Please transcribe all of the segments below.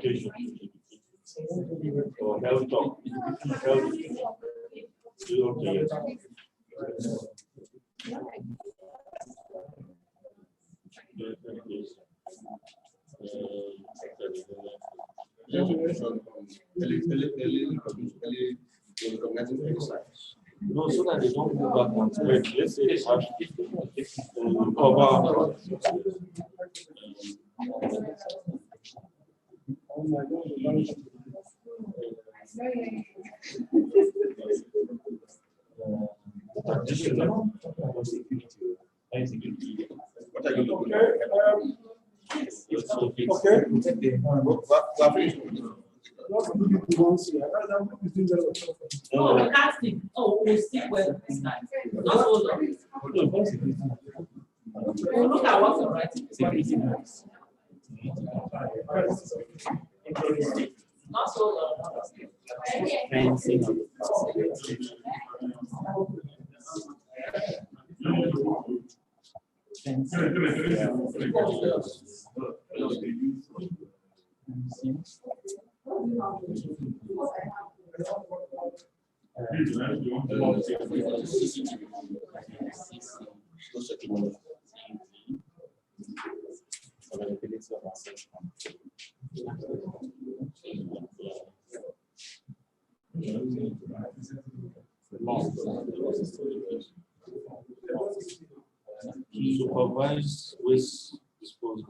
education or health talk. Health. Okay. No, so that they don't go back and spread. Let's say they have cover. Traditional. What are you looking at? Okay. Oh, we can't sleep. Oh, we'll sleep well this night. Not so long. We'll look at what's writing. Not so long. Supervise waste disposal.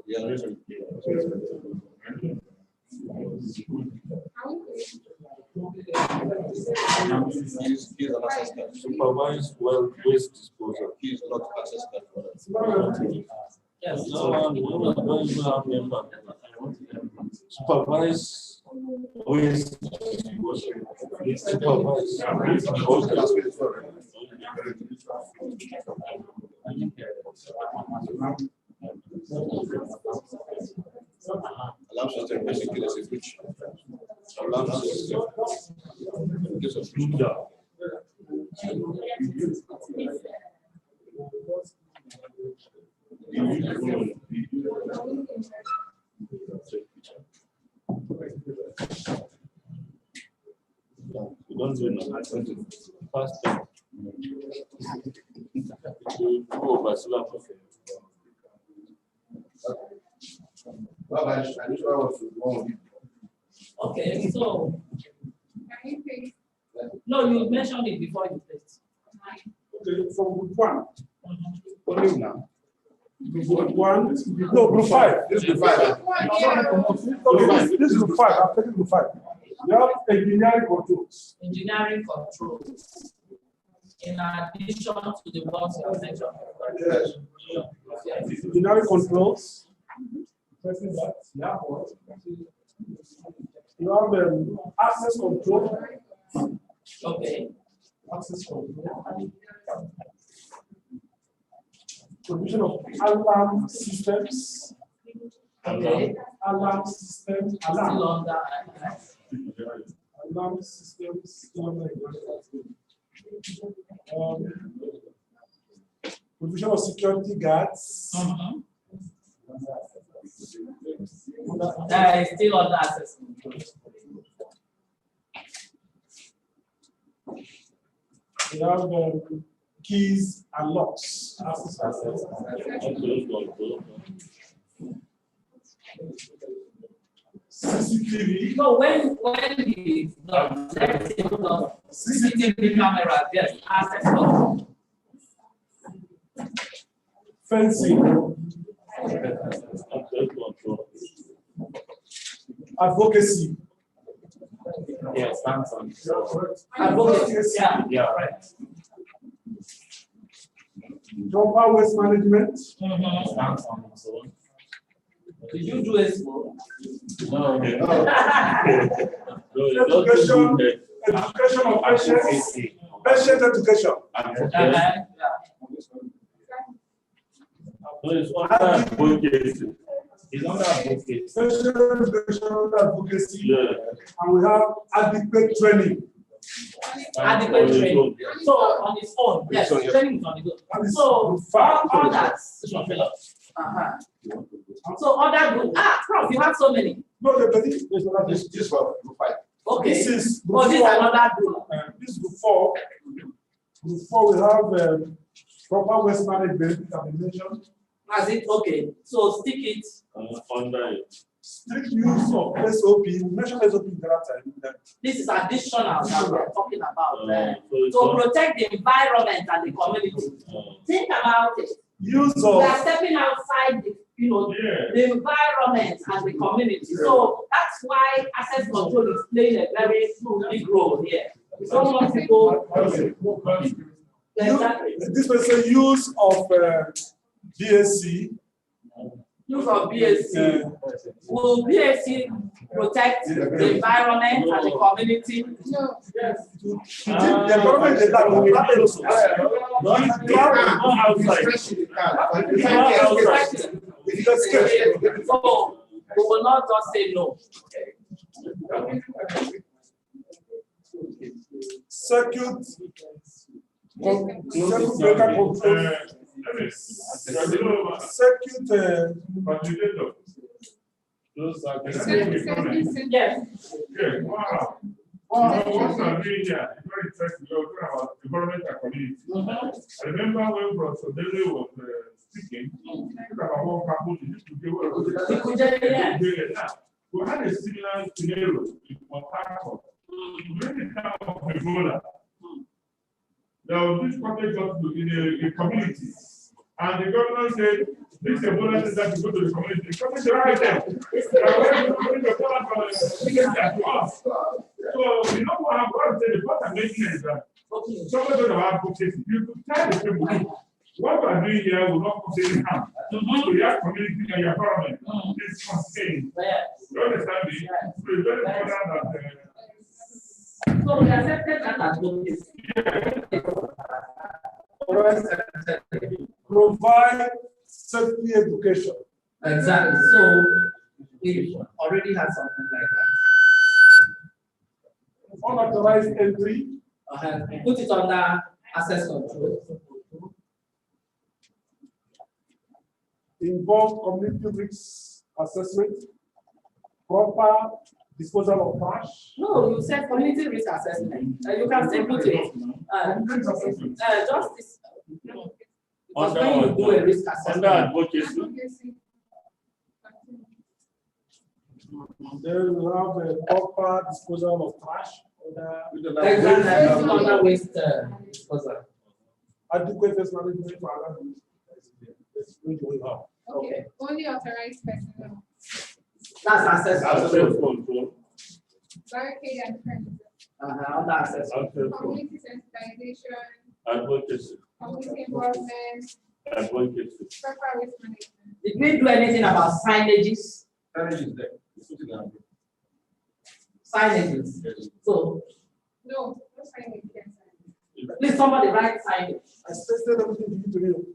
Supervise well waste disposal. He is not assistant. Yes. No one have member. Supervise waste disposal. Supervise. Alarm system basically is a switch. Alarm system. In case of You don't do it. Fast time. Okay, so no, you mentioned it before you placed. Okay, from group 1. Only now. Group 1. No, group 5. this is 5. Okay, this is group 5. I'm taking group 5. You have engineering controls. Engineering controls. In addition to the ones you have mentioned. Yes. Engineering controls. Pressing that. Yeah. You have access control. Okay. Access control. Provision of alarm systems. Okay. Alarm systems. Still under Alarm systems. Provision of security guards. That is still under access control. We have keys and locks. CCTV. So when the CCTV camera, yes, access control. Fencing. Advocacy. Yes, Samsung. Advocacy. Yeah, right. Proper waste management. Samsung. Did you do Expo? No. Education of patients. Patient education. No, it's under advocacy. It's under advocacy. Patient education under advocacy. Yeah. And we have adequate training. Adequate training. So on its own, yes, So, yes. training is on its own. That is So others. Uh-huh. So other group. Prof, you have so many. No, the this one, group 5. Okay. This is Oh, this is another group. this is group 4. Group 4 we have proper waste management mentioned. As it okay? So stick it under it. Strict use of SOP. We mentioned SOP in that time. This is additional that we're talking about. So To protect the environment and the community. Think about it. Use We of are stepping outside the, the environment and the community. So that's why access control is playing a very big role here. So much people. Exactly. this was a use of BSC. Use of BSC. Will BSC protect the environment and the community? No. Yes. The government is that we have also. So we will not just say no. Circuit breaker control. Circuit Those are the Yes. Yeah, wow. What I'm doing here is very interesting. You're talking about environment and community. I remember when Professor Dele was speaking, about what happened in this today. We had a similar scenario in Port Harcourt. During the time of Ebola, there was this cottage hospital in a community. And the governor said, this Ebola says that to go to the community. The community right there. So, you know what I'm going to say? The point I'm making is that somebody doesn't have advocacy. You could tell the people, what we are doing here will not cause any harm to your community and your environment. It's contained. You understand me? So it's very important that. So we accepted that advocacy. Provide safety education. Exactly. So we already had something like that. Unauthorized entry. Put it under access control. Involve community risk assessment. Proper disposal of trash. No, you said community risk assessment. You can still put it. Just this. Because when you do a risk assessment. Under advocacy. Then we have a proper disposal of trash. Exactly. Under waste disposal. Adequate waste management for other Okay. Only authorized personnel. That's access control. Control. Barricade and premises. Under access control. Community sensitization. Advocacy. Community involvement. Advocacy. Proper waste management. Did we do anything about signages? Signages. So, No signage. please somebody write signage. I tested everything to you.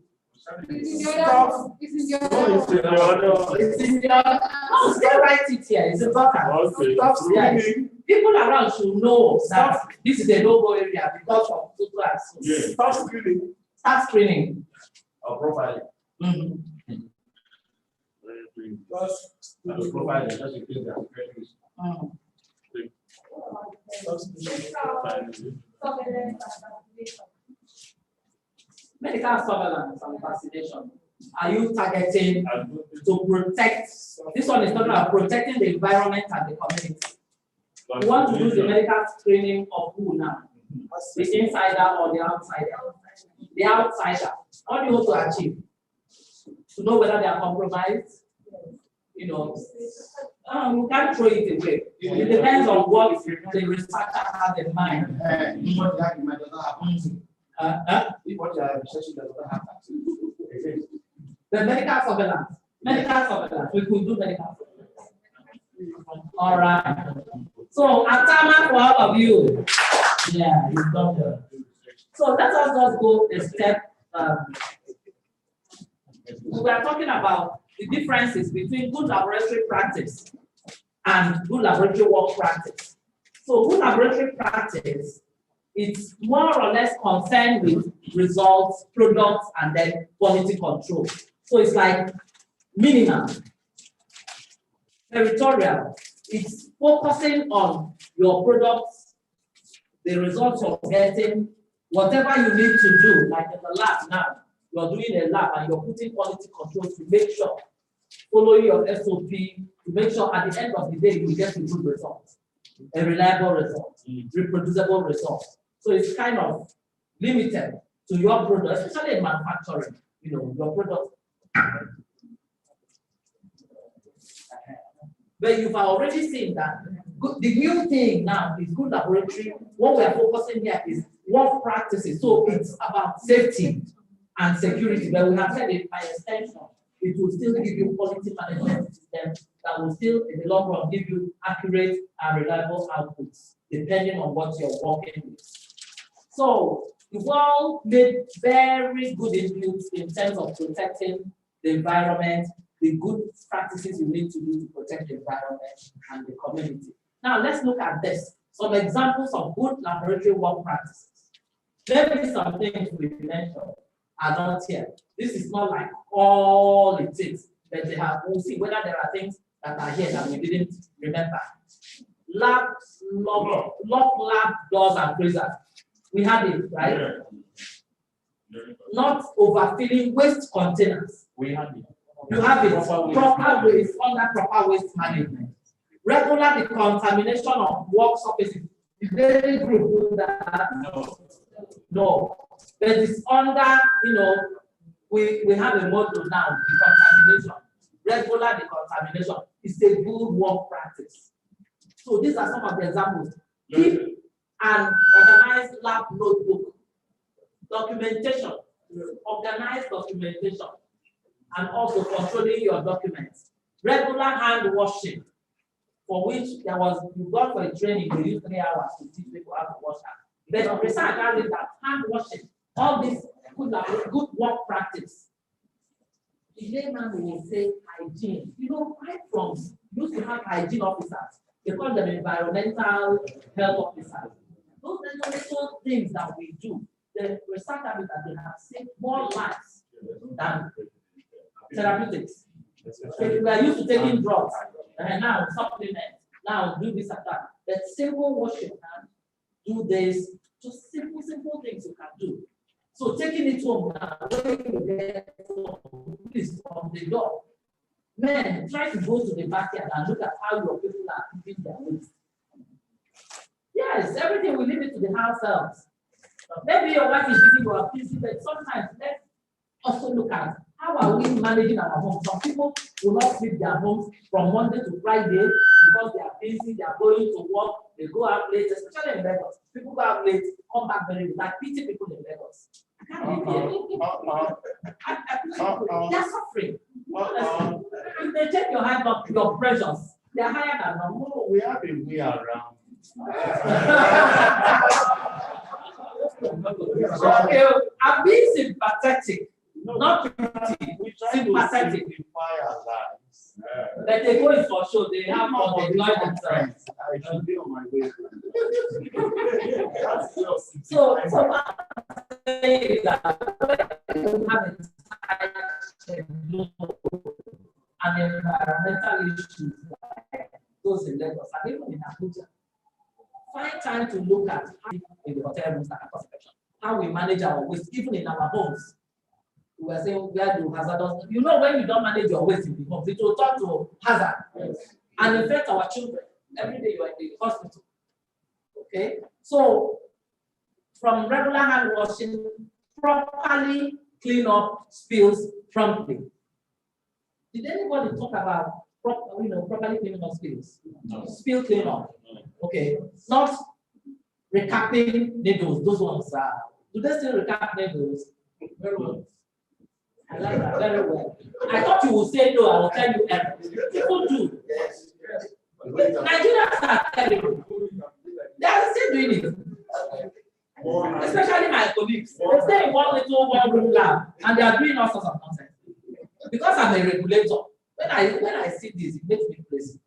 It's in the other. It's in the other. It's in your. No, still write it here. It's important. Okay. Stop screening. People around should know that this is a no-go area because of total access. Yeah. Start screening. Start screening. Profiling. Profiling, just in case they are credits. Medical surveillance and vaccination. Are you targeting to protect? This one is talking about protecting the environment and the community. You want to do the medical screening of who now? The insider or the outsider? The outsider. What do you want to achieve? To know whether they are compromised? You can't throw it away. It depends on what the researcher has in mind. What you have in mind does not happen. What you are researching does not happen. The medical surveillance. Medical surveillance. We could do medical surveillance. All right. So, Atama for all of you. Yeah, you've done good. So, let us just go a step. We are talking about the differences between good laboratory practice and good laboratory work practice. So, good laboratory practice is more or less concerned with results, products, and then quality control. So, it's like minimal, territorial, it's focusing on your products, the results you're getting, whatever you need to do, like in the lab now, you're doing a lab and you're putting quality control to make sure, following your SOP, to make sure at the end of the day you get a good result, a reliable result, reproducible result. So it's kind of limited to your product, especially in manufacturing, your product. But you've already seen that the new thing now is good laboratory. What we are focusing here is work practices. So it's about safety and security. But we have said it by extension, it will still give you quality management system that will still, in the long run, give you accurate and reliable outputs, depending on what you're working with. So you've all made very good inputs in terms of protecting the environment, the good practices you need to do to protect the environment and the community. Now let's look at this. Some examples of good laboratory work practices. Maybe some things we mentioned are not here. This is not like all it is, but they have, we'll see whether there are things that are here that we didn't remember. Lock lab doors and freezers. We had it, right? Yeah. Not overfilling waste containers. We have it. You have it. Proper waste under proper waste management. Regular decontamination of work surfaces. Is very good that? No. But it's under, we have a model now, decontamination. Regular decontamination is a good work practice. So these are some of the examples. Keep an organized lab notebook. Documentation. Organized documentation. And also controlling your documents. Regular hand washing, for which you got for a training, they use 3 hours to teach people how to wash hands. But research has that hand washing, all this good work practice. The layman will say hygiene. Right from used to have hygiene officers, they call them environmental health officers. Those are little things that we do. The research has that they have saved more lives than therapeutics. So we are used to taking drugs, and now supplements, now do this and that. But simple washing hand, do this, just simple things you can do. So taking it home now, please from the door. Men, try to go to the backyard and look at how your people are keeping their waste. Yes, everything we leave it to the house helps. Maybe your wife is busy, you are busy, but sometimes let's also look at how are we managing our homes. Some people will not leave their homes from Monday to Friday because they are busy, they are going to work, they go out late, especially in Lagos. People go out late, come back very late. I pity people in Lagos. I can't live here. They are suffering. If they check your pressures, they are higher than normal. We have a way around. Okay, I'm being sympathetic. Not pretty, we try to simplify our lives. But they go in for show, they have more than themselves. I should be on my way. So I'm saying that we have and environmental issues like those in Lagos and even in Abuja. Find time to look at how in the hotel rooms that are infection, how we manage our waste, even in our homes. We are saying where do hazardous. When you don't manage your waste in the home, it will turn to hazard and affect our children. Every day you are in the hospital. Okay, so from regular hand washing, properly clean up spills promptly. Did anybody talk about properly cleaning up spills? No. Spill clean up. Okay, not recapping needles. Those ones are. Do they still recap needles? Very well. I like that very well. I thought you would say no. I will tell you everything. People do. Yes. Nigerians are terrible. They are still doing it. Especially my colleagues. They stay in one room lab and they are doing all sorts of nonsense. Because I'm a regulator, when I see this, it makes me crazy.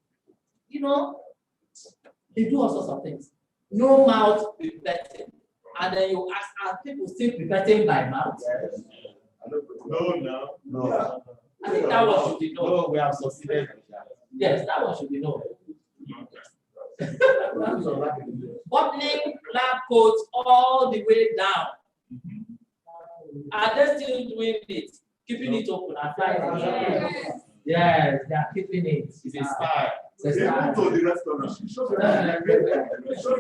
They do all sorts of things. No mouth pipetting. And then you ask, are people still pipetting by mouth? Yes. No. I think that one should be known. No, we have succeeded. Yes, that one should be known. Opening lab coats all the way down. Are they still doing it? Keeping it open and flying? Yes, they are keeping it. It's a style. It's a style. To the restaurant.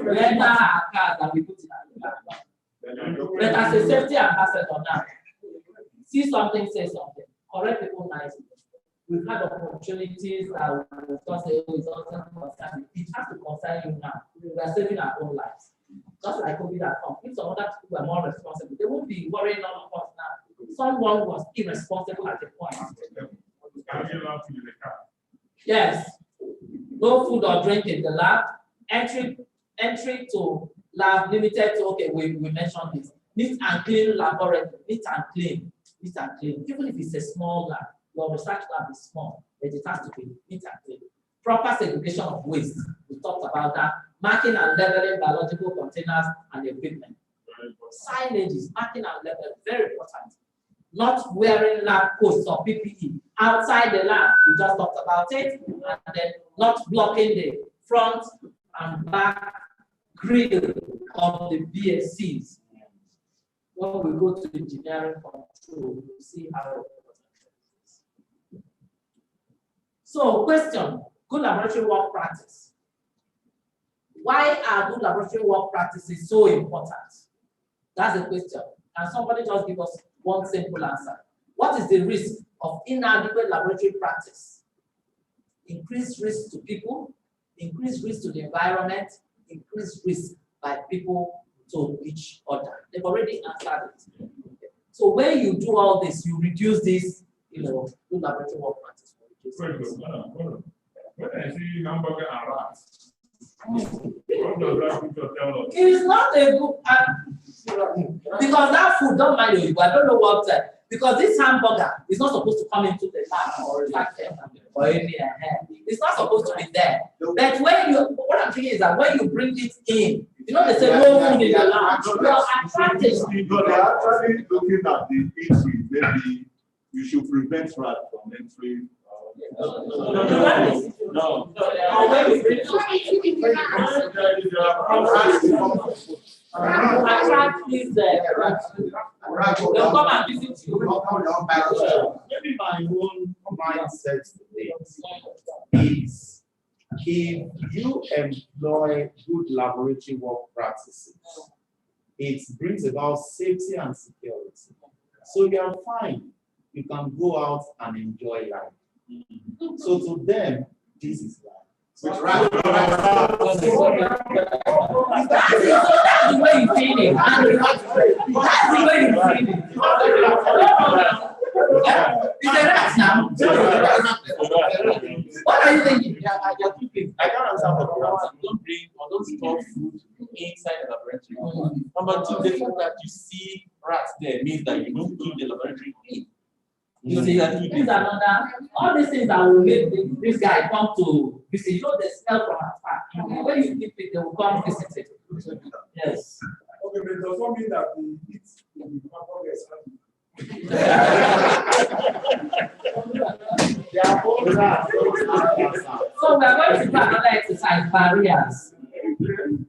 Leather are cars that we put in our lab. But as a safety ambassador now, see something, say something. Correct people nicely. We've had opportunities that we just say, oh, it doesn't concern you. It has to concern you now. We are saving our own lives. Just like COVID at home. If some other people were more responsible, they won't be worrying all of us now. Someone was irresponsible at the point. Yes. No food or drink in the lab. Entry to lab limited to, okay, we mentioned this. Neat and clean laboratory. Neat and clean. Neat and clean. Even if it's a small lab, your research lab is small, but it has to be neat and clean. Proper segregation of waste. We talked about that. Marking and labeling biological containers and equipment. Signages, marking and labeling, very important. Not wearing lab coats or PPE outside the lab. We just talked about it. And then not blocking the front and back grill of the BSCs. When we go to engineering control, we see how it is. So, question, good laboratory work practice. Why are good laboratory work practices so important? That's the question. Can somebody just give us one simple answer? What is the risk of inadequate laboratory practice? Increased risk to people, increased risk to the environment, increased risk by people to each other. They've already answered it. So when you do all this, you reduce this, good laboratory work practice. When I see hamburger and rats, what does that picture tell us? It is not a good because that food don't mind you. I don't know what because this hamburger is not supposed to come into the lab or any it's not supposed to be there. But when what I'm thinking is that when you bring it in, they say no food in the lab. You are attracting. They're actually looking at the issue. Maybe you should prevent rats from entering. No. When you bring attract these they'll come and visit you. Maybe my own mindset today is if you employ good laboratory work practices, it brings about safety and security. So you are fine. You can go out and enjoy life. So to them, this is life. That's the way you feel it. That's the way you feel it. It's a rat now. What are you thinking? I can't understand what you don't bring or don't store food inside the laboratory. Number two, the fact that you see rats there means that you don't keep the laboratory clean. You see, things are another. All these things that will make this guy come to visit. You know, the smell from afar. When you keep it, they will come visit it. Yes. Okay, but it does not mean that the heat will be hamburgers. So we are going to do another exercise, barriers.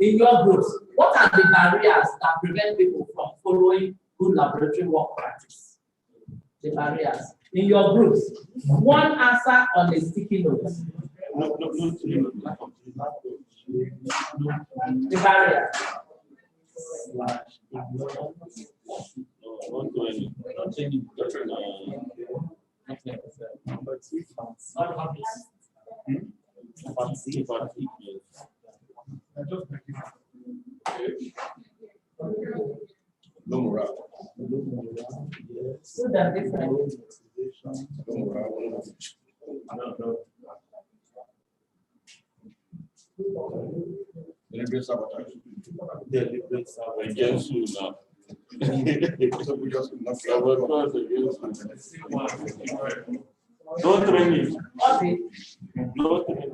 In your groups, what are the barriers that prevent people from following good laboratory work practice? The barriers. In your groups, one answer on a sticky note. The barrier. No morale. So they're different. No morale. Deliberate sabotage. Deliberate sabotage. Against who now? So we just sabotage against who? No training. Okay. No training.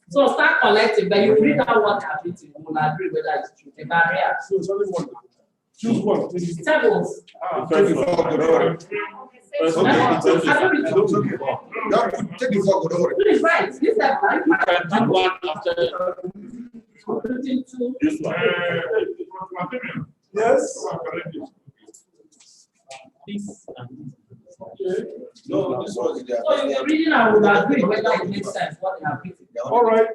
So start collecting, but you read out what I've written, you will agree whether it's true. The barrier. So it's only one. Choose one. Tables. Take the four, go over. Take Take the four, go over. Please write. This is right. Can do one after this one. Yes. This and No, this one is there. So if you're reading, I would agree whether it makes sense what they have written. All right.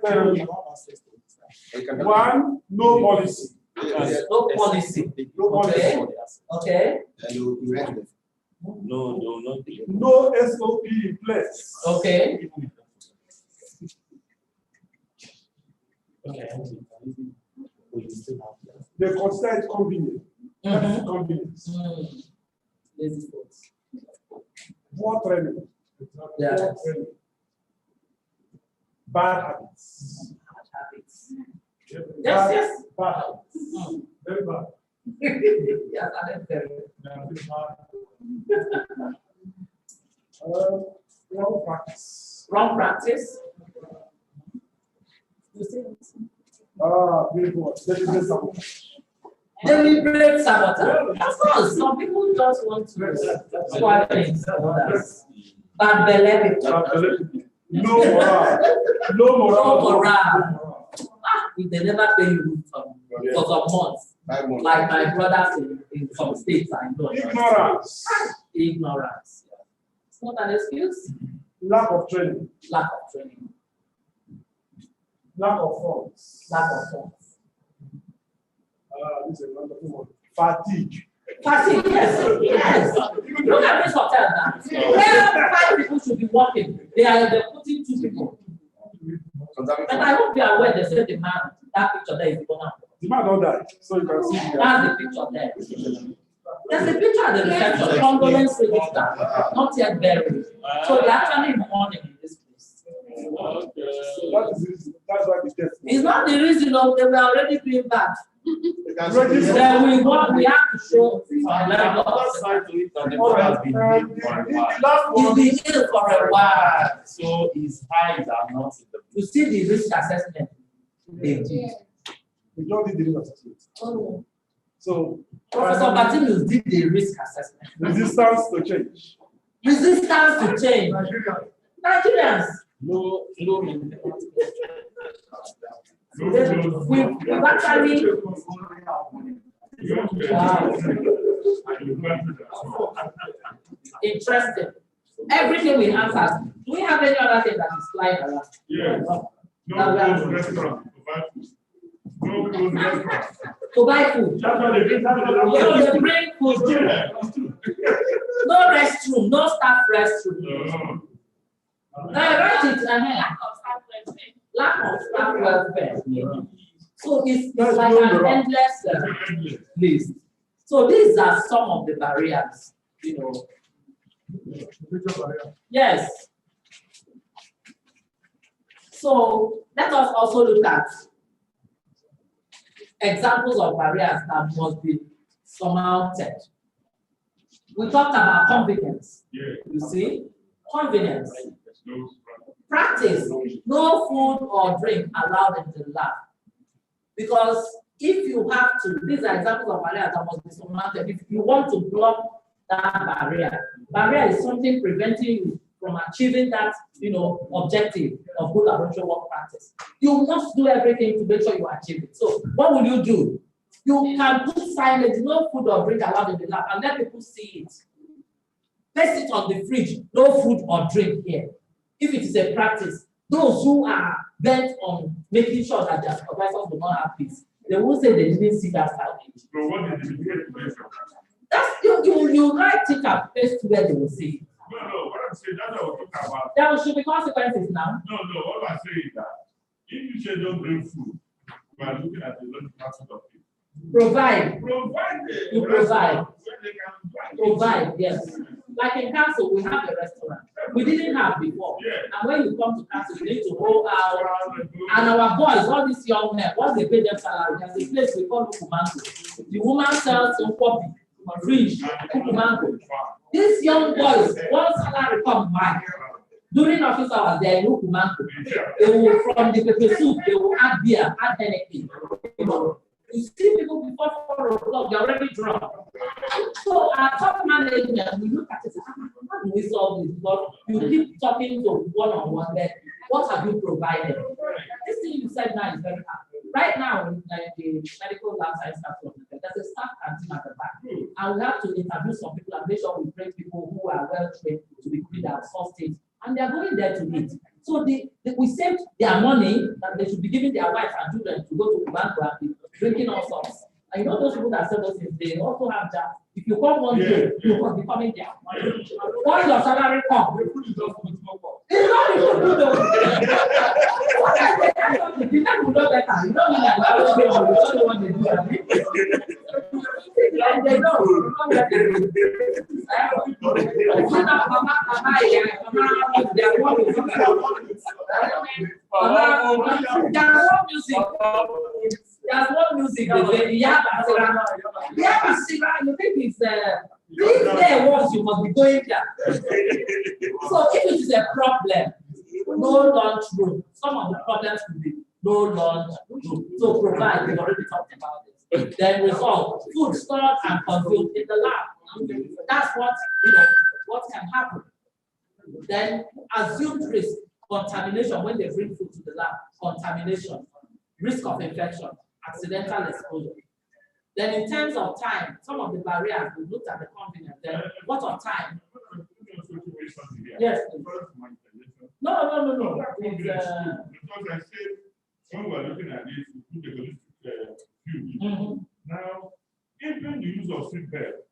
One, no policy. No policy. No policy. Okay. And you read it. no, No SOP in place. Okay. They consider it convenient. Mhm. Convenience. Lazy folks. Poor training. Yeah. Poor training. Bad habits. Habits. Yes. Bad habits. Mm. Very bad. Yes, I am very. Wrong practice. Wrong practice. You see? Very good. Deliberate sabotage. Deliberate sabotage. Of course, some people just want to spoil things for others. Bad belly people. No morale. No No morale. morale. If they never pay you for some months, 5 months. like my brothers in some states, I know. Ignorance. Ignorance. It's not an excuse. Lack of training. Lack of training. Lack of funds. Lack of funds. This is a wonderful one. Fatigue. Fatigue, yes. Look at this hotel now. Where 5 people should be working, they're putting 2 people. But I hope you are aware they said the man, that picture there is gone out. The man don't die, so you can see. That's the picture there. There's a picture at the reception, condolence register, not yet buried. So they're actually in mourning in this place. That is the reason. That's why the death. It's not the reason of they were already doing bad. Register. Then we have to show our level another of side to it that the All man right. has been And ill for a the while. last He's one. been ill for a while. So his eyes are not in the You see the risk assessment. Yeah. We don't need the risk assessment. Oh. So Professor Martinez did the risk assessment. resistance to change. Resistance to change. Nigerians, we've actually interested. Everything we answer. Do we have any other thing that is flying around? Yes. No restaurant to buy food. No closed restaurant. To buy food. That's what they do. So they bring food. No restroom, no staff restroom. No. Write it. Lack of staff welfare. So it's like an endless list. So these are some of the barriers, you know. Yes. So let us also look at examples of barriers that must be surmounted. We talked about convenience. You see, convenience. Practice, no food or drink allowed in the lab. Because if you have to, these are examples of barriers that must be surmounted. If you want to block that barrier is something preventing you from achieving that, you know, objective of good laboratory work practice. You must do everything to make sure you achieve it. So what will you do? You can put signage, no food or drink allowed in the lab, and let people see it. Place it on the fridge, no food or drink here. If it is a practice, those who are bent on making sure that their supervisors do not have peace, they will say they didn't see that signage. So what is the mitigation? That's you write it and paste where they will see it. No, what I'm saying, that's what we're talking about. There should be consequences now. No, all I'm saying is that if you say don't bring food, we are looking at the long transport of it. Provide. You provide. Where they can buy. Provide, yes. Like in council, we have a restaurant. We didn't have before. Yeah. And when you come to council, you need to hold out. And our boys, all these young men, once they pay them salary, there's a place we call Ukumango. The woman sells some coffee, fish, Ukumango. These young boys, once salary comes back, during office hours, they are in Ukumango. They will, from the pepper soup, they will add beer, add anything. You know. You see people before 4 o'clock, they're already drunk. So our top management, we look at it, how do we solve this? Because you keep talking to one-on-one there. What have you provided? This thing you said now is very hard. Right now, in the medical lab science campus, there's a staff canteen at the back. And we have to interview some people and make sure we bring people who are well trained to be good at source things. And they are going there to eat. So we saved their money that they should be giving their wives and children to go to the bank and be drinking all sorts. And you know those people that sell those things, they also have that. If you come one day, you will be coming there. Once your salary comes, it's not the food though. What I say, the people will know better. You don't mean that I don't know what they do. And they know. There's one music, they say, yeah, you think it's this there once you must be going there. So if it is a problem, no lunch room. Some of the problems could be no lunch room. So provide, we've already talked about it. Then resolve, food stored and consumed in the lab. That's what what can happen. Then assumed risk, contamination when they bring food to the lab, contamination, risk of infection, accidental exposure. Then in terms of time, some of the barriers, we looked at the convenience. Then what of time? Yes. No. Because I said, when we're looking at this, we look at the view. Now, even the use of seatbelt,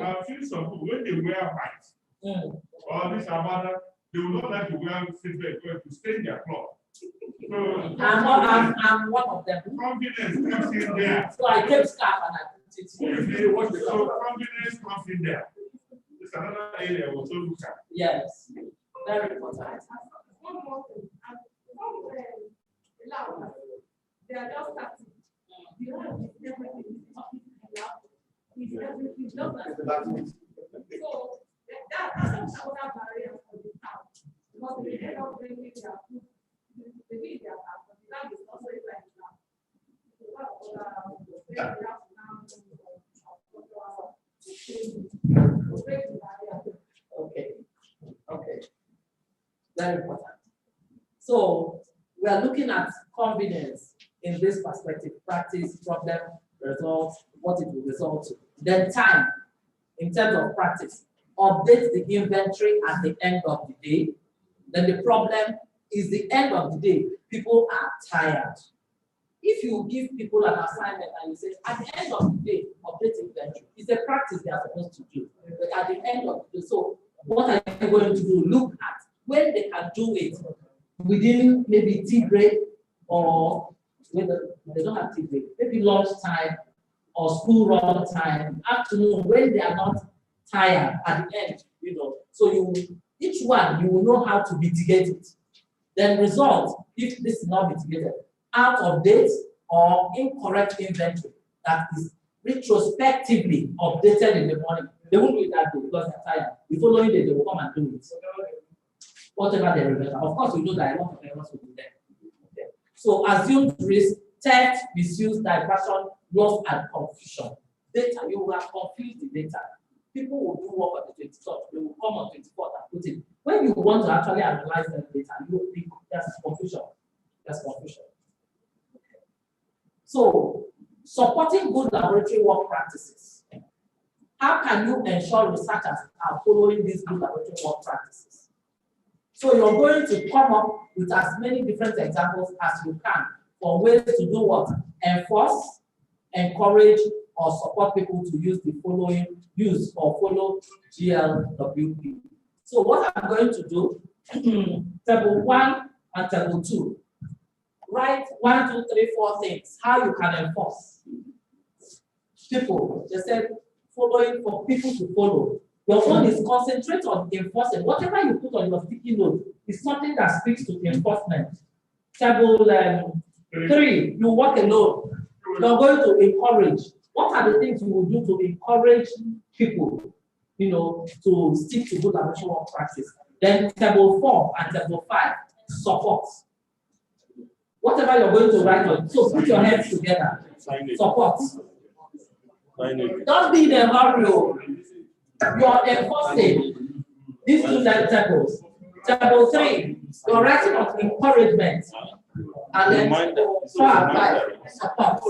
I've seen some people, when they wear white, or this Amada, they will not like to wear seatbelt to stay in their cloth. So, I'm one of them. Confidence comes in there. So I kept scarf and I put it here. So confidence comes in there. It's another area we also look at. Yes, very important. One more thing. They are just starting. You have everything. It's just like so that's another barrier for the town. Because they end up bringing their food. The media but the lab is also a lab. Okay. Very important. So we are looking at convenience in this perspective: practice, problem, results, what it will result to. Then time, in terms of practice, update the inventory at the end of the day. Then the problem is the end of the day, people are tired. If you give people an assignment and you say, at the end of the day, update inventory, it's a practice they are supposed to do. But at the end of the day, so what are you going to do? Look at when they can do it within maybe tea break or when they don't have tea break, maybe lunch time or school run time, afternoon, when they are not tired at the end, So each one, you will know how to mitigate it. Then result, if this is not mitigated, out of date or incorrect inventory that is retrospectively updated in the morning. They won't do it that day because they're tired. The following day, they will come and do it. Whatever they remember. Of course, we know that a lot of errors will be there. Okay. So assumed risk, theft, misuse, diversion, loss, and confusion. Data, you will have confused the data. People will do work on the 23rd, they will come on 24th and put it. When you want to actually analyze the data, you will think there's confusion. There's confusion. Okay. So, supporting good laboratory work practices. How can you ensure researchers are following these good laboratory work practices? So, you're going to come up with as many different examples as you can for ways to do what? Enforce, encourage, or support people to use the following, use or follow GLWP. So what I'm going to do, table 1 and table 2. Write 1, 2, 3, 4 things, how you can enforce. People, they said, following for people to follow. Your phone is concentrate on enforcing. Whatever you put on your sticky note is something that speaks to enforcement. Table 3, you work alone. You're going to encourage. What are the things you will do to encourage people, to stick to good laboratory work practice? Then table 4 and table 5, support. whatever you're going to write on. So put your hands together. Support. Don't be in a hurry. You're enforcing these two tables. Table 3, you're writing on encouragement. And then 5, support.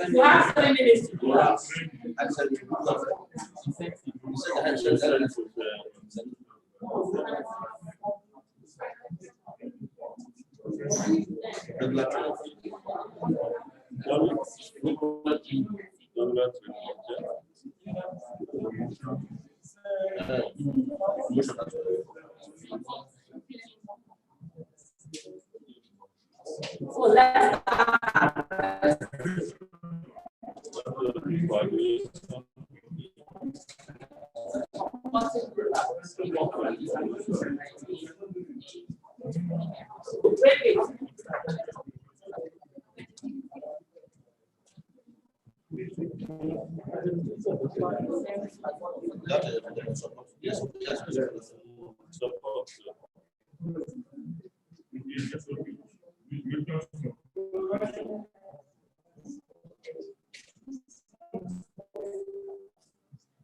You have 3 minutes to do that. So let's start.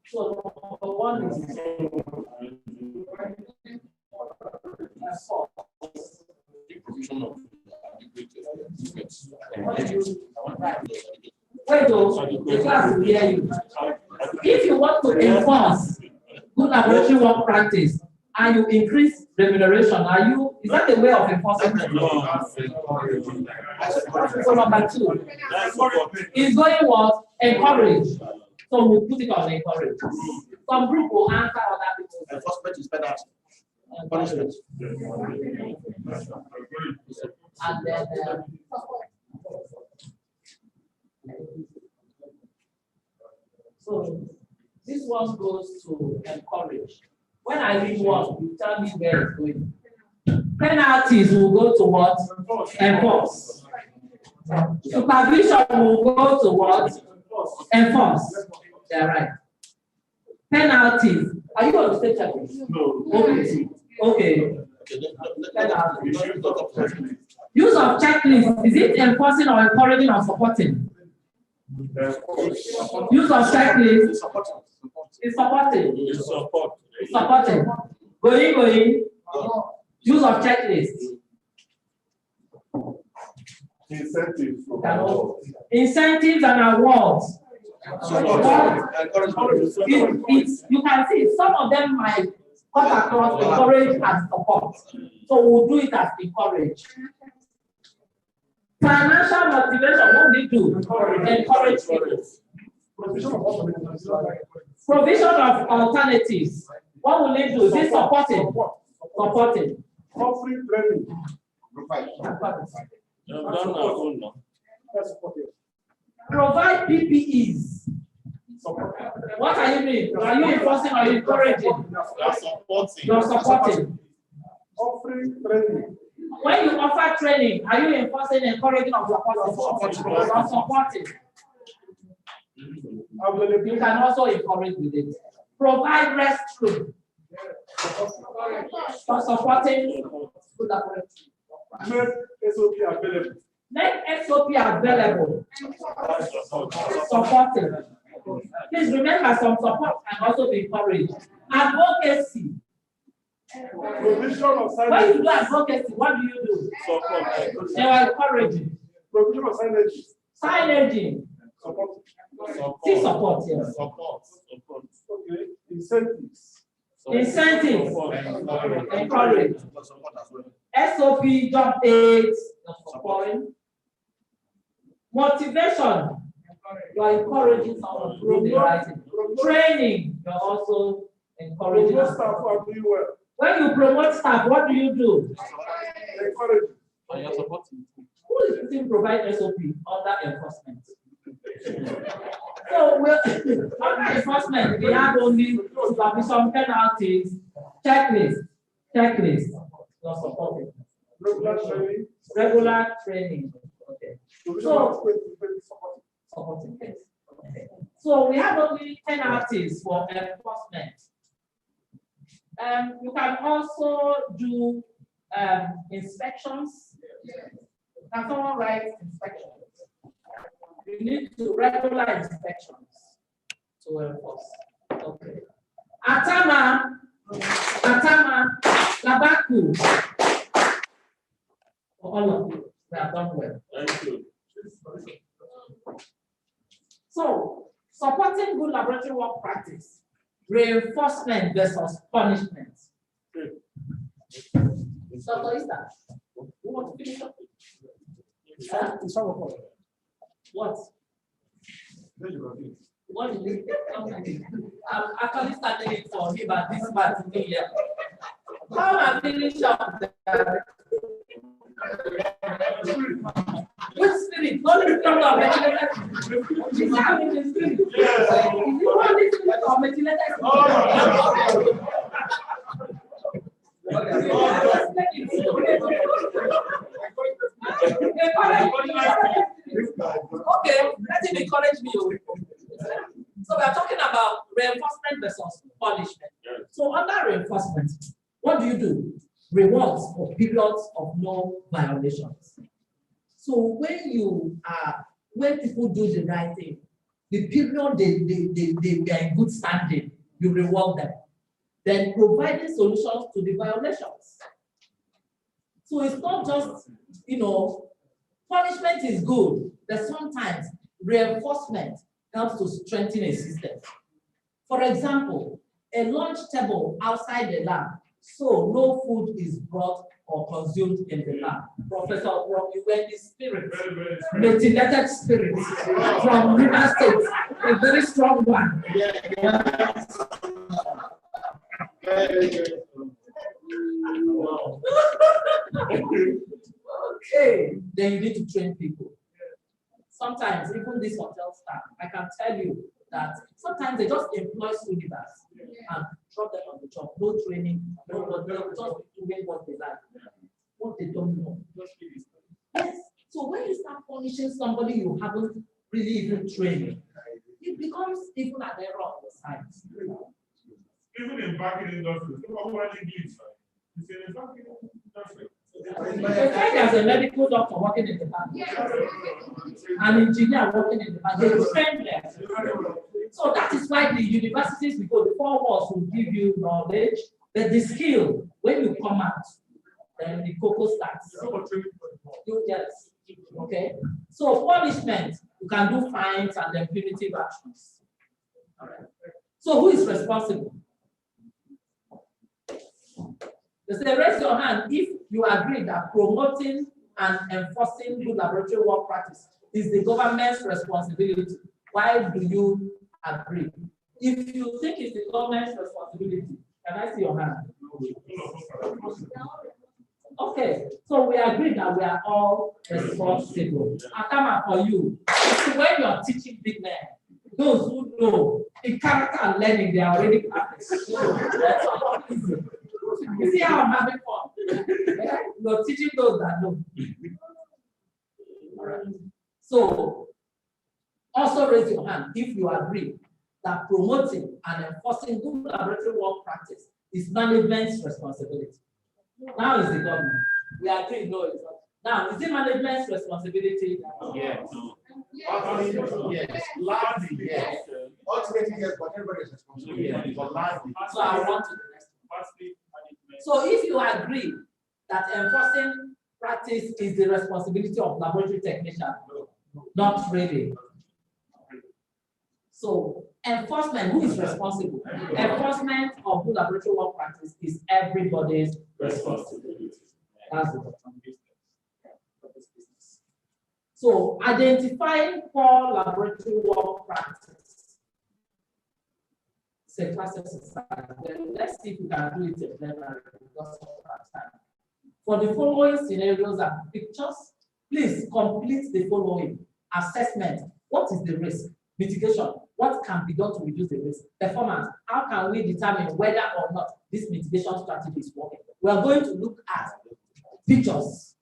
So one is wait, the class will hear you. If you want to enforce good laboratory work practice and you increase remuneration, is that a way of enforcing? So number 2 is going what? Encourage. So we'll put it on encourage. Some group will answer other people. Enforcement is better. Punishment. And then so this one goes to encourage. When I read one, you tell me where it's going. Penalties will go to what? Enforce. Supervision will go to what? Enforce. Yeah, right. Penalties. Are you on the same checklist? No. Okay. Use of checklist. Is it enforcing or encouraging or supporting? Use of checklist is supporting. It's supporting. Going. Use of checklist. Incentives and awards. You can see some of them might cut across encourage and support. So we'll do it as encourage. Financial motivation, what we do? Encourage people. Provision of alternatives. What will they do? Is it supporting? Supporting. Offering training. Provide PPEs. What are you doing? Are you enforcing or encouraging? You're supporting. Offering training. When you offer training, are you enforcing, encouraging, or supporting? You're supporting. You can also encourage with it. Provide restroom. You're supporting. Make SOP available. Make SOP available. Supporting. Please remember some support can also be encouraged. Advocacy. Provision of signage. When you do advocacy, what do you do? Support. They are encouraging. Provision of signage. Signaging. Support. Still support, yes. Support. Okay. Incentives. Incentives. Encourage. SOP, job aids, supporting. Motivation. You are encouraging someone to grow the writing. Training, you are also encouraging. Staff are doing well. When you promote staff, what do you do? Encourage. And you're supporting. Who is putting provide SOP under enforcement? So under enforcement, we have only supervision, penalties, checklist. You're supporting. Regular training. Okay. So supporting. Okay. So we have only penalties for enforcement. You can also do inspections. Can someone write inspections? You need to regular inspections to enforce. Okay. Atama, Labaku. For all of you, we have done well. Thank you. So, supporting good laboratory work practice, reinforcement versus punishment. Dr. Ista, you want to finish up? What? What is it? I'm actually starting it for him at this particular year. How am I finish up? Which spirit? What is from the methylated? Is having the spirit? Is it only spirit of methylated? Okay, let him encourage me. So we are talking about reinforcement versus punishment. So under reinforcement, what do? Rewards for periods of no violations. So when people do the right thing, the period they are in good standing, you reward them. Then providing solutions to the violations. So it's not just, punishment is good, but sometimes reinforcement helps to strengthen a system. For example, a lunch table outside the lab, so no food is brought or consumed in the lab. Professor Rob, you were the spirit, methylated spirit from River State, a very strong one. Okay, then you need to train people. Sometimes, even this hotel staff, I can tell you that sometimes they just employ students and drop them on the job. No training, no, they're just doing what they like, what they don't know. Yes. So when you start punishing somebody you haven't really even trained, it becomes even an error on the side. Even in banking industry, English. It's in the banking industry. There's a medical doctor working in the bank, an engineer working in the bank. They train them. So that is why the universities, because the 4 walls will give you knowledge, but the skill, when you come out, then the cocoa starts. Yes. Okay. So punishment, you can do fines and then punitive actions. All right. So who is responsible? They say raise your hand if you agree that promoting and enforcing good laboratory work practice is the government's responsibility. Why do you agree? If you think it's the government's responsibility, can I see your hand? Okay, so we agree that we are all responsible. I come up for you. When you are teaching big men, those who know in character and learning, they are already practiced. You see how I'm having fun? Yeah? You're teaching those that know. All right. So, also raise your hand if you agree that promoting and enforcing good laboratory work practice is management's responsibility. Now is the government. We agree, no, it's not. Now, is it management's responsibility? Yes. Yes. Largely, yes. Ultimately, yes, but everybody is responsible. Yeah, but largely. So I want to the next one. So if you agree that enforcing practice is the responsibility of laboratory technician, not really. So enforcement, who is responsible? Enforcement of good laboratory work practice is everybody's responsibility. That's the bottom. So identifying poor laboratory work practice. It's a class exercise. Let's see if we can do it in plenary because of our time. For the following scenarios and pictures, please complete the following. Assessment. What is the risk? Mitigation. What can be done to reduce the risk? Performance. How can we determine whether or not this mitigation strategy is working? We are going to look at pictures.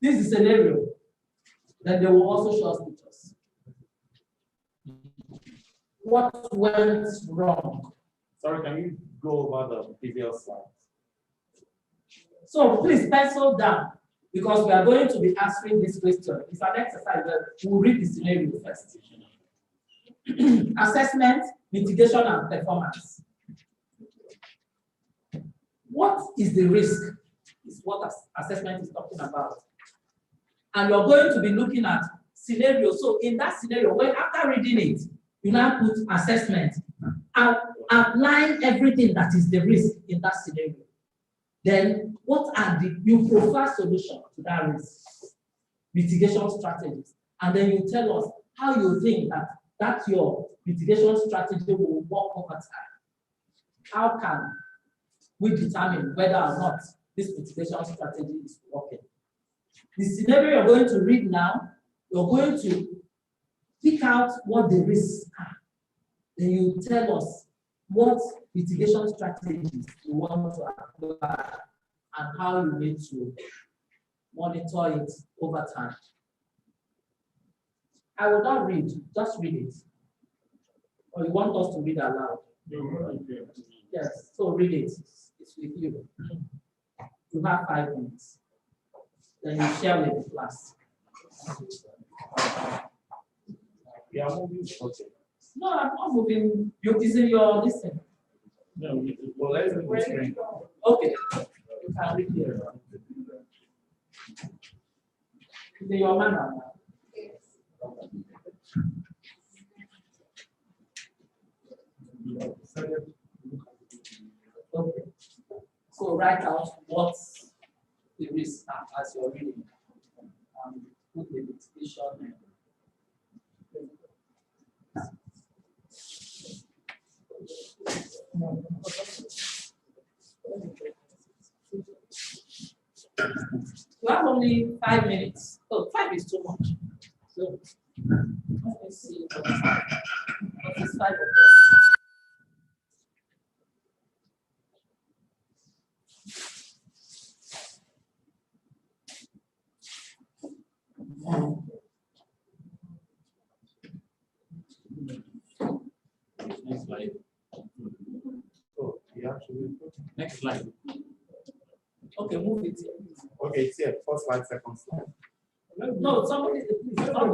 This is a scenario. Then they will also show us pictures. What went wrong? Sorry, can you go over the previous slide? So please pencil down because we are going to be answering this question. It's an exercise that we'll read the scenario first. Assessment, mitigation, and performance. What is the risk? Is what assessment is talking about. And you're going to be looking at scenarios. So in that scenario, when after reading it, you now put assessment and outline everything that is the risk in that scenario. Then what are you profile solution to that risk? Mitigation strategies. And then you tell us how you think that your mitigation strategy will work over time. How can we determine whether or not this mitigation strategy is working? The scenario you're going to read now, you're going to pick out what the risks are. Then you tell us what mitigation strategies you want to apply and how you need to monitor it over time. I will not read, just read it. Or you want us to read aloud? Yes, so read it. It's with you. You have 5 minutes. Then you share with the class. Yeah, moving. Okay. No, I'm not moving. It's in your listen. No, well, let's do the screen. Okay. You can read here. It's in your manual. Okay. So write out what the risks are as you're reading. Put the mitigation. You have only 5 minutes. Oh, 5 is too much. So let me see. What is 5 o'clock? Next slide. Oh, yeah, actually. Next slide. Okay, move it here. Okay, it's here. First slide, second slide. No, somebody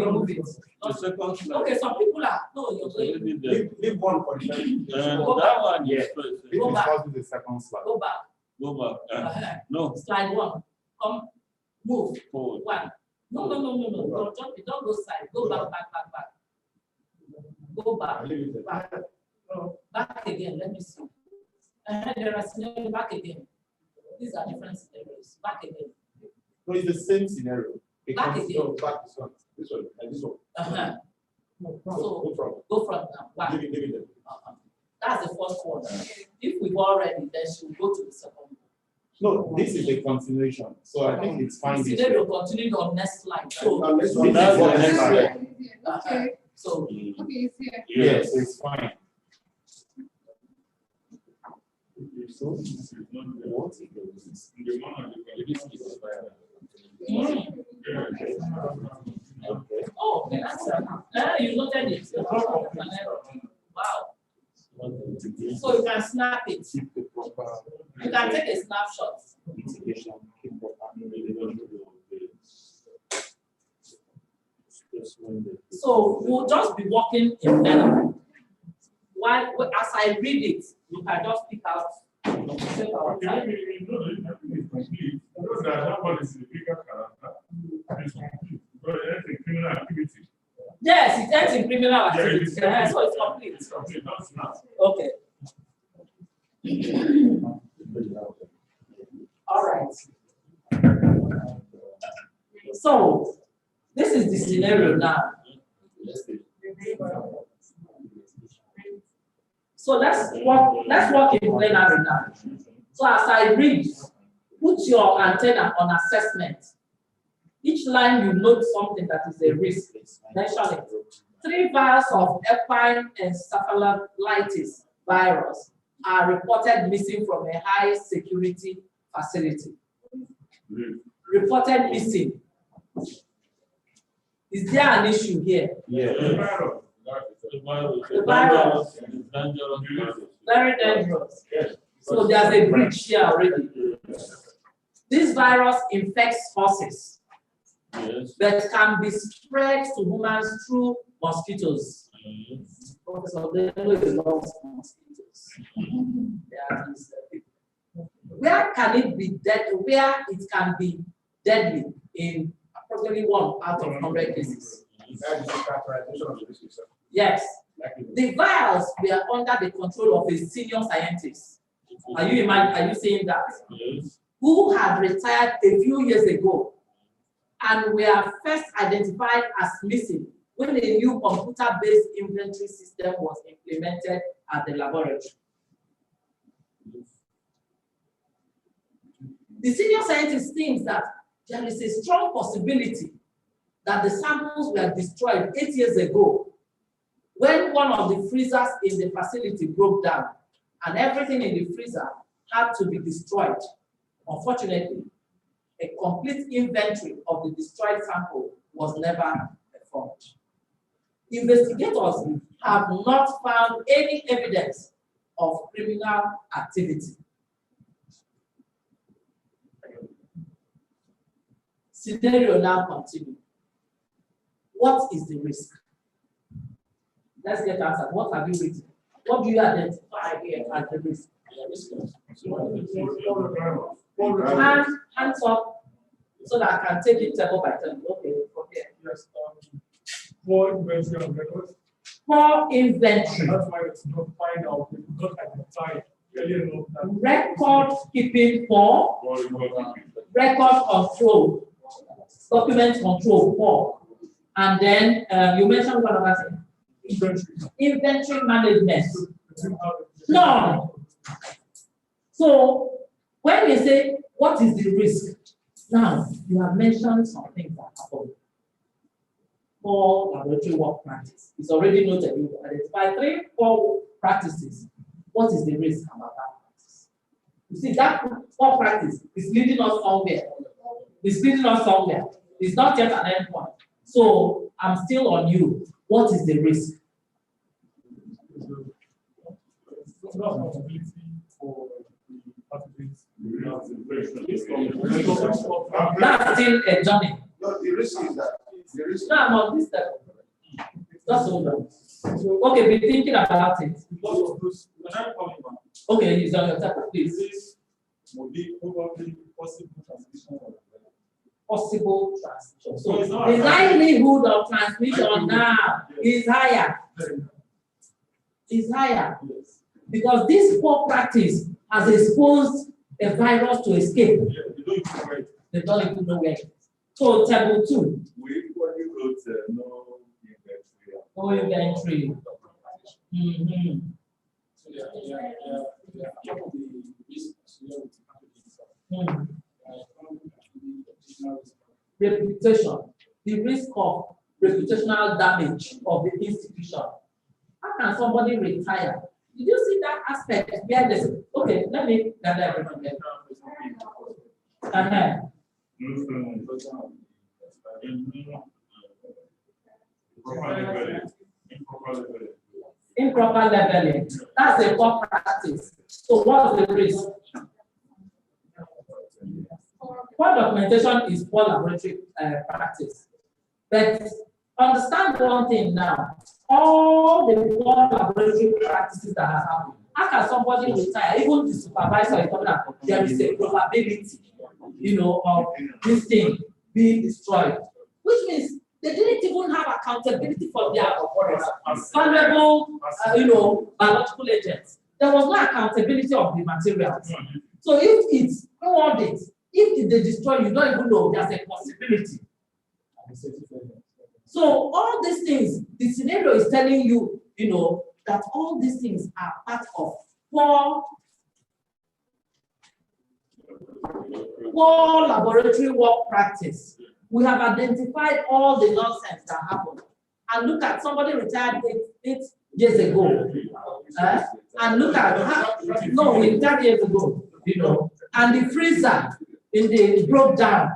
move it. The second slide. Okay, some people are no, you're going. Leave one for the That one, Yeah. yes. This Go is back. first the second slide. Go back. Go back. No, Slide 1. Come, move. forward. 1. No. Don't jump it. Don't go side. Go back. Go back. Back again. Let me see. There are scenarios. Back again. These are different scenarios. Back again. No, it's the same scenario. Back Because again. Back this one, and this one. So Go go from now. Back. Leave it. That's the first one. If we've already, then she'll go to the second one. no, this is a continuation. So I think it's fine. The this scenario way. continued on next slide. So, This one, that's the what next is slide. Okay, so okay, it's here. Yeah, so it's fine. So, what is okay. oh, okay, that's you noted it. Wow. So you can snap it. Keep the proper You can take a snapshot. mitigation, keep proper. So we'll just be walking in parallel. While as I read it, you can just pick out. Save our time. Yes, it ends in criminal activity. So it's complete. Okay. All right. So this is the scenario now. So let's walk in plenary now. So as I read, put your antenna on assessment. Each line you note something that is a risk. Mention it. 3 vials of equine encephalitis virus are reported missing from a high security facility. Reported missing. Is there an issue here? Yeah. The virus. Very dangerous. Yes. So there's a breach here already. This virus infects horses, Yes. but can be spread to humans through mosquitoes. Professor Demo is not mosquitoes. There is, where can it be dead? Where it can be deadly in approximately 1 out of 100 cases. Yes. The vials were under the control of a senior scientist. Are you saying that? Yes. Who had retired a few years ago and were first identified as missing when a new computer-based inventory system was implemented at the laboratory. The senior scientist thinks that there is a strong possibility that the samples were destroyed 8 years ago when one of the freezers in the facility broke down and everything in the freezer had to be destroyed. Unfortunately, a complete inventory of the destroyed sample was never performed. Investigators have not found any evidence of criminal activity. Scenario now continue. What is the risk? Let's get answered. What have you written? What do you identify here as the risk? Hands up so that I can take it table by table. Okay, from here. Yes, poor inventory of records. Poor inventory. That's why it's not find out, we could not identify. Record keeping poor. Record control. Document control poor. And then you mentioned one other thing. Inventory management. No. So when we say what is the risk? Now you have mentioned some things that happen. For laboratory work practice. It's already noted. You identify 3, 4 practices. What is the risk about that practice? You see, that 4 practice is leading us somewhere. It's leading us somewhere. It's not yet an end point. So I'm still on you. What is the risk? That's still a journey. No, the risk is that No, I'm on this step. Just hold on. Okay, be thinking about it. Okay, it's on your table, please. Possible transmission. So the likelihood of transmission now is higher. Is higher. Because this poor practice has exposed the virus to escape. They don't even know where it is. So table 2. we equally wrote no inventory. No inventory. Reputation. The risk of reputational damage of the institution. How can somebody retire? Did you see that aspect where this? Okay, let me gather everything there. Improper leveling. That's a poor practice. So what's the risk? Poor documentation is poor laboratory practice. But understand one thing now. All the poor laboratory practices that have happened. How can somebody retire? Even the supervisor is talking about there is a probability, of this thing being destroyed. Which means they didn't even have accountability for their valuable, biological agents. There was no accountability of the materials. So if it's no audit, if they destroy, you don't even know there's a possibility. So all these things, the scenario is telling you, that all these things are part of poor laboratory work practice. We have identified all the nonsense that happened. And look at somebody retired 8 years ago. And look at we retired years ago, and the freezer broke down.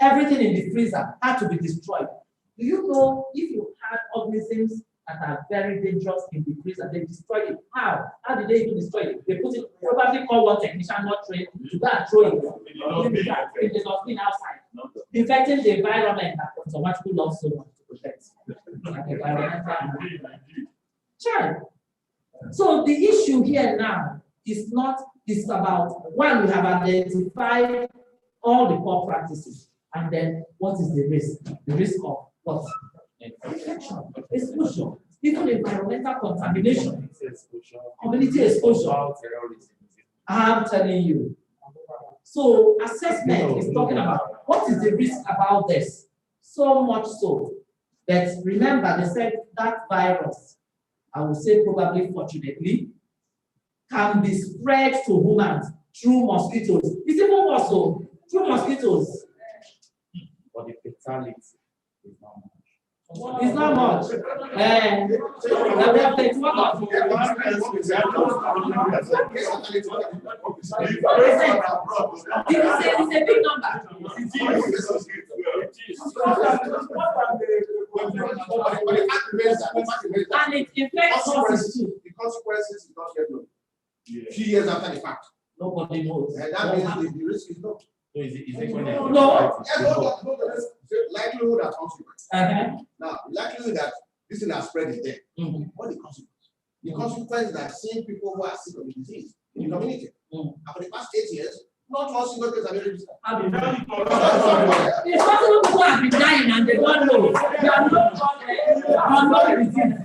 Everything in the freezer had to be destroyed. Do you know if you had organisms that are very dangerous in the trees and they destroy it. How? How did they even destroy it? They put it, probably call one technician not trained to go and throw it in the dustbin outside, infecting the environment that automatically loves so much to protect. Like environmental. Child. So the issue here now is about one, we have identified all the poor practices, and then what is the risk? The risk of what? Infection, exposure, even environmental contamination, community exposure. I'm telling you. So assessment is talking about what is the risk about this? So much so that remember they said that virus, I would say probably fortunately, can be spread to humans through mosquitoes. It's even worse so through mosquitoes. But the fatality is not much. It's not much. It's a big number. And it affects us too. The consequences is not yet known. Few years after the fact. Nobody knows. And that means the risk is known. No. Likelihood and consequence. Now, likelihood that this thing has spread is there. What the consequence? The consequence is that seeing people who are sick of the disease in the community. And for the past 8 years, not one single case have been registered. It's possible people have been dying and they don't know. They are not unknown disease.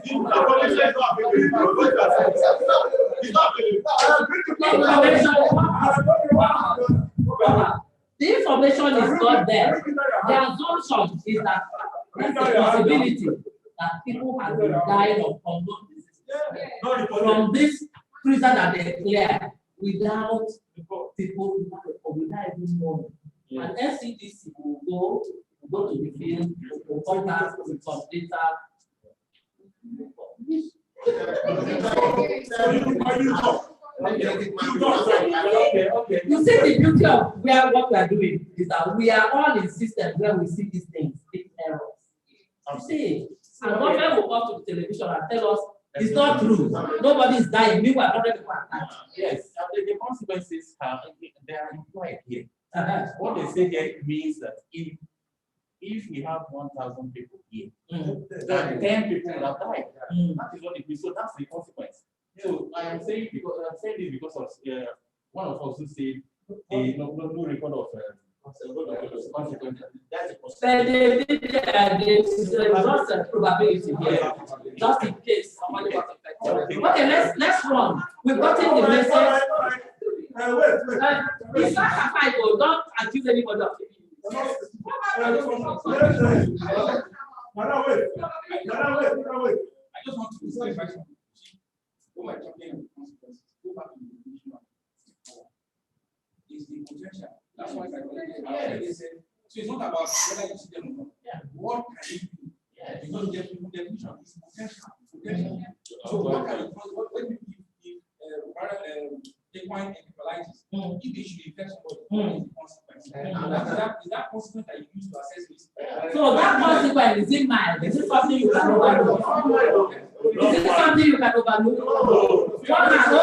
The information is not there. The assumption is that there's a possibility that people have been dying of unknown diseases from this prison that they clear without people without even knowing. And NCDC will go to the field, will contact with some data. You see, the beauty of what we are doing is that we are all in systems where we see these things, big errors. You see, and government will come to the television and tell us it's not true. Nobody is dying. Meanwhile, 100 people are dying. Yes, the consequences they are implied here. What they say here means that if we have 1,000 people here, then 10 people will have died. That is what it means. So that's the consequence. So I am saying this because of one of us who said no record of consequences. That's just a probability here, just in case somebody was affected. Okay, let's run. We've gotten the message. It's not a fight, don't accuse anybody of it. I just want to say something. Who are talking about consequences? Go back to the definition is the potential. That's why they said, so it's not about whether you see them or not. Yeah. What can you do? Yeah. Because the definition is potential. So what can you do? When you give equine encephalitis, if they should infect somebody, what is the consequence? Is that consequence that you use to assess risk? So that consequence is in mind. Is it something you can overlook? Is it something you can overlook?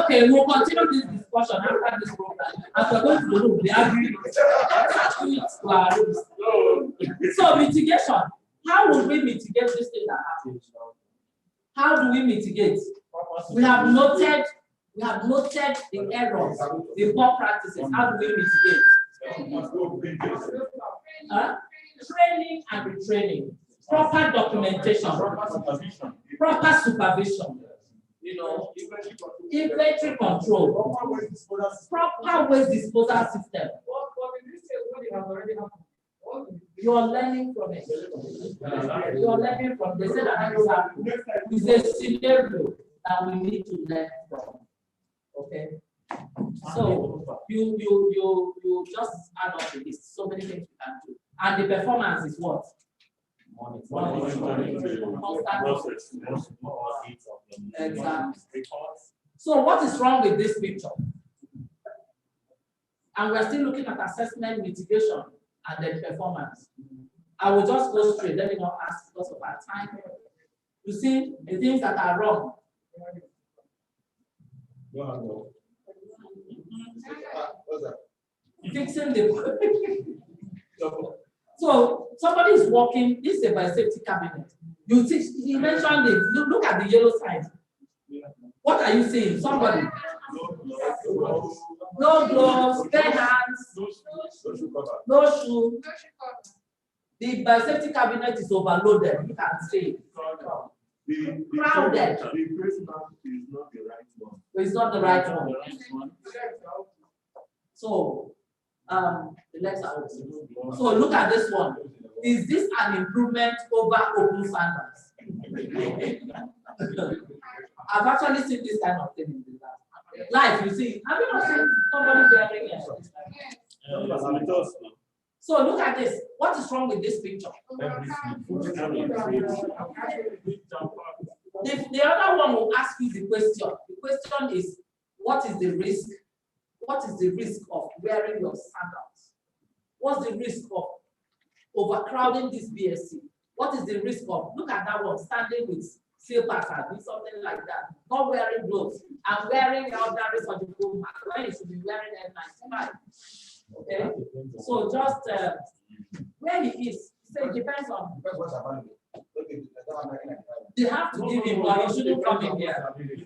Okay, we'll continue this discussion after this program. As we're going to the room, they agree. So mitigation. How will we mitigate this thing that happens? How do we mitigate? We have noted the errors, the poor practices. How do we mitigate? Training and retraining, proper documentation, proper supervision, inventory control, proper waste disposal system. You are learning from it. You are learning from. They said an example is a scenario that we need to learn from. Okay. So you just add on the list. So many things we can do. And the performance is what? Exactly. So what is wrong with this picture? And we're still looking at assessment, mitigation, and then performance. I will just go straight. Let me not ask because of our time. You see the things that are wrong. What's that? Fixing the so somebody is walking, this is a biosafety cabinet. You see, he mentioned it. Look at the yellow sign. What are you seeing? Somebody. No gloves, bare hands, no shoe. The biosafety cabinet is overloaded. You can see. Crowded. The face mask is not the right one. It's not the right one. So, the legs are open. So look at this one. Is this an improvement over open sandals? I've actually seen this kind of thing in the life. You see, have you not seen somebody wearing it? So look at this. What is wrong with this picture? The other one will ask you the question. The question is, what is the risk? What is the risk of wearing your sandals? What's the risk of overcrowding this BSc? What is the risk of, look at that one, standing with slippers and something like that, not wearing gloves, and wearing ordinary surgical mask when you should be wearing N95. Okay? So just where he is, so it depends on. They have to give him, but he shouldn't come in here. He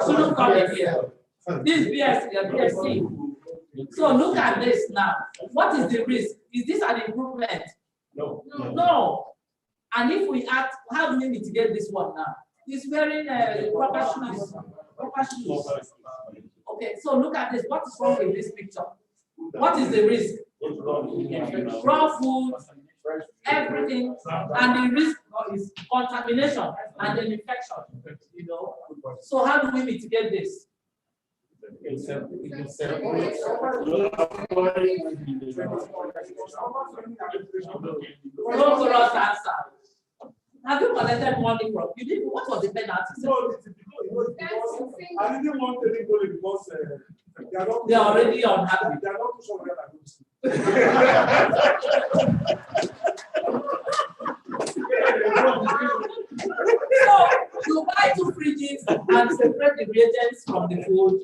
shouldn't come in here. This BSc. So look at this now. What is the risk? Is this an improvement? No. No. And if we act, how do we mitigate this one now? He's wearing proper shoes. Proper shoes. Okay, so look at this. What is wrong with this picture? What is the risk? Raw food, everything, and the risk is contamination and then infection. You know. So how do we mitigate this? Have you collected money from? You didn't. What was the penalty? No, I didn't want anybody because they are already unhappy. They are not too sure where I'm going to see. So you buy 2 fridges and separate the reagents from the food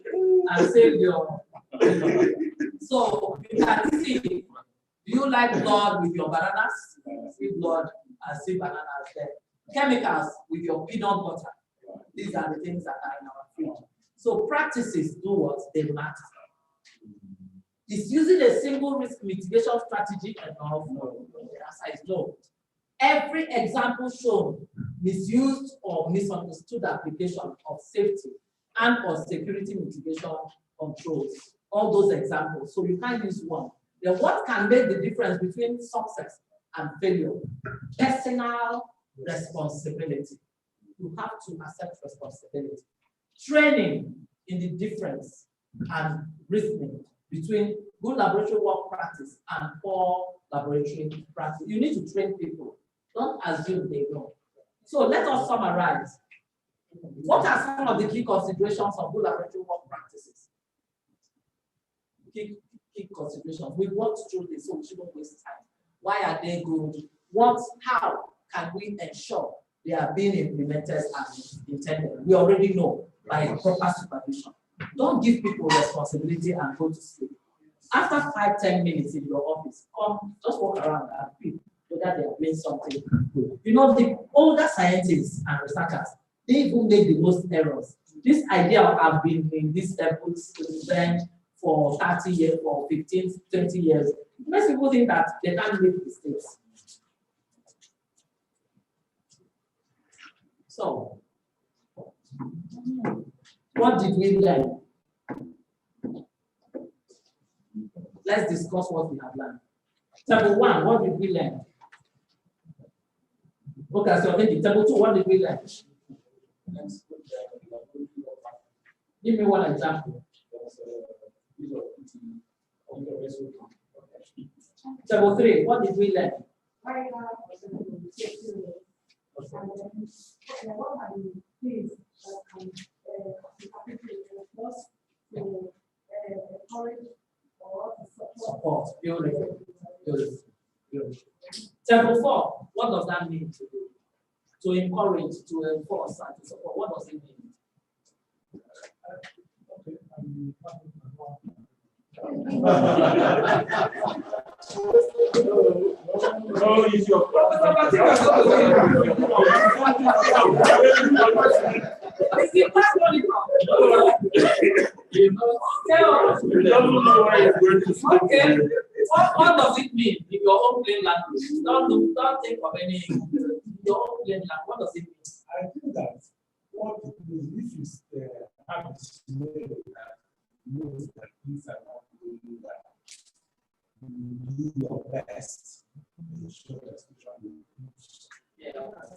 and save your. So you can see, do you like blood with your bananas? See blood and see bananas there. Chemicals with your peanut butter. These are the things that are in our fridge. So practices do what? They matter. Is using a single risk mitigation strategy enough? No. The answer is no. Every example shown misused or misunderstood application of safety and or security mitigation controls. All those examples. So you can't use one. Then what can make the difference between success and failure? Personal responsibility. You have to accept responsibility. Training in the difference and reasoning between good laboratory work practice and poor laboratory practice. You need to train people. Don't assume they know. So let us summarize. What are some of the key considerations of good laboratory work practices? Key considerations. We walked through this, so we shouldn't waste time. Why are they good? How can we ensure they are being implemented as intended? We already know by proper supervision. Don't give people responsibility and go to sleep. After 5-10 minutes in your office, come just walk around and feel whether they are doing something good. You know, the older scientists and researchers, they even make the most errors. This idea have been in this bench for 30 years, for 15, 20 years. It makes people think that they can't make mistakes. So, what did we learn? Let's discuss what we have learned. Table 1, what did we learn? Okay, so thinking. Table 2, what did we learn? Give me one example. Table 3, what did we learn? Support. Beautiful. Table 4, what does that mean to do? to encourage, to enforce, and to support. What does it mean? No, it's your Okay. What does it mean in your own plain language? Don't think of any your own plain language. What does it mean? I think that what it is, if you have this way that knows that things are not doing that, you do your best to ensure that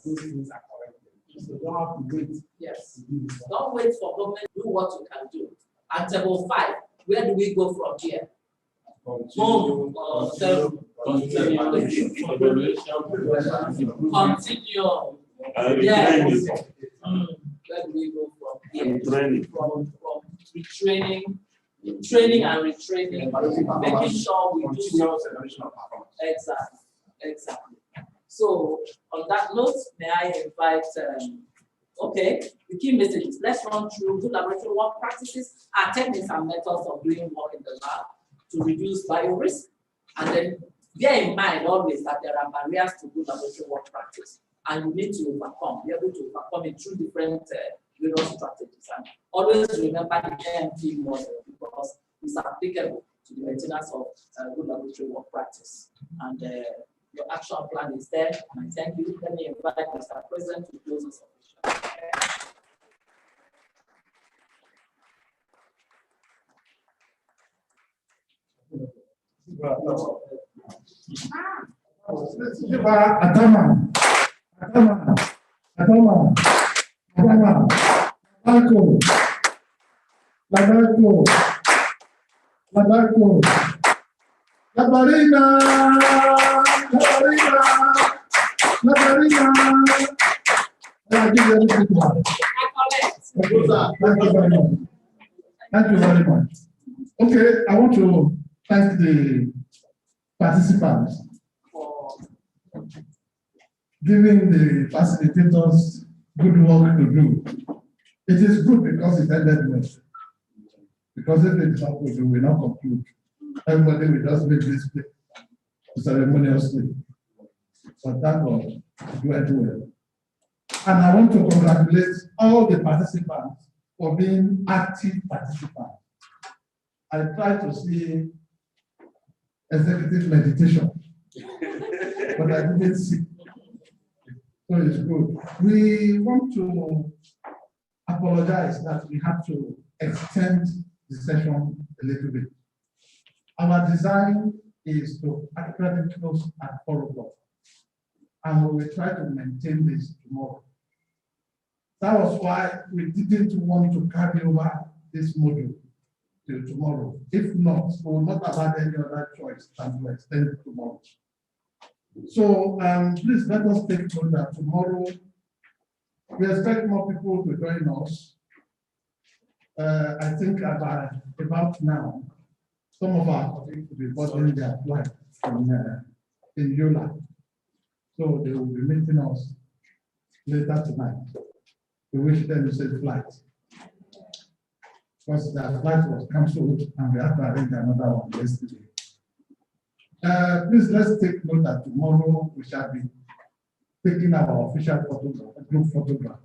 those things are corrected. So you don't have to wait. Yes. Don't wait for government to do what you can do. At table 5, where do we go from here? Continue. Yes. Where do we go from here? From retraining, training and retraining, making sure we do exactly. So on that note, may I invite the key messages. Let's run through good laboratory work practices and techniques and methods of doing work in the lab to reduce biorisk. And then bear in mind always that there are barriers to good laboratory work practice, and you need to be able to overcome it through different various strategies. And always remember the AMP model because it's applicable to the maintenance of good laboratory work practice. And your action plan is there. And I thank you. Let me invite Mr. President to close us off. Thank you very much. Okay, I want to thank the participants for giving the facilitators good work to do. It is good because it ended well. Because if it's not good, we will not conclude. Everybody will just make this ceremoniously. But that was went well. And I want to congratulate all the participants for being active participants. I try to see executive meditation, but I didn't see. So it's good. We want to apologize that we had to extend the session a little bit. Our design is to actually close at 4 o'clock, and we will try to maintain this tomorrow. That was why we didn't want to carry over this module till tomorrow. If not, we will not have had any other choice than to extend it tomorrow. So please let us take note that tomorrow we expect more people to join us. I think about now, some of our colleagues will be boarding their flight from in Yola. So they will be meeting us later tonight. We wish them a safe flight. Because their flight was cancelled and we have to arrange another one yesterday. Please let's take note that tomorrow we shall be taking our official photograph, group photograph.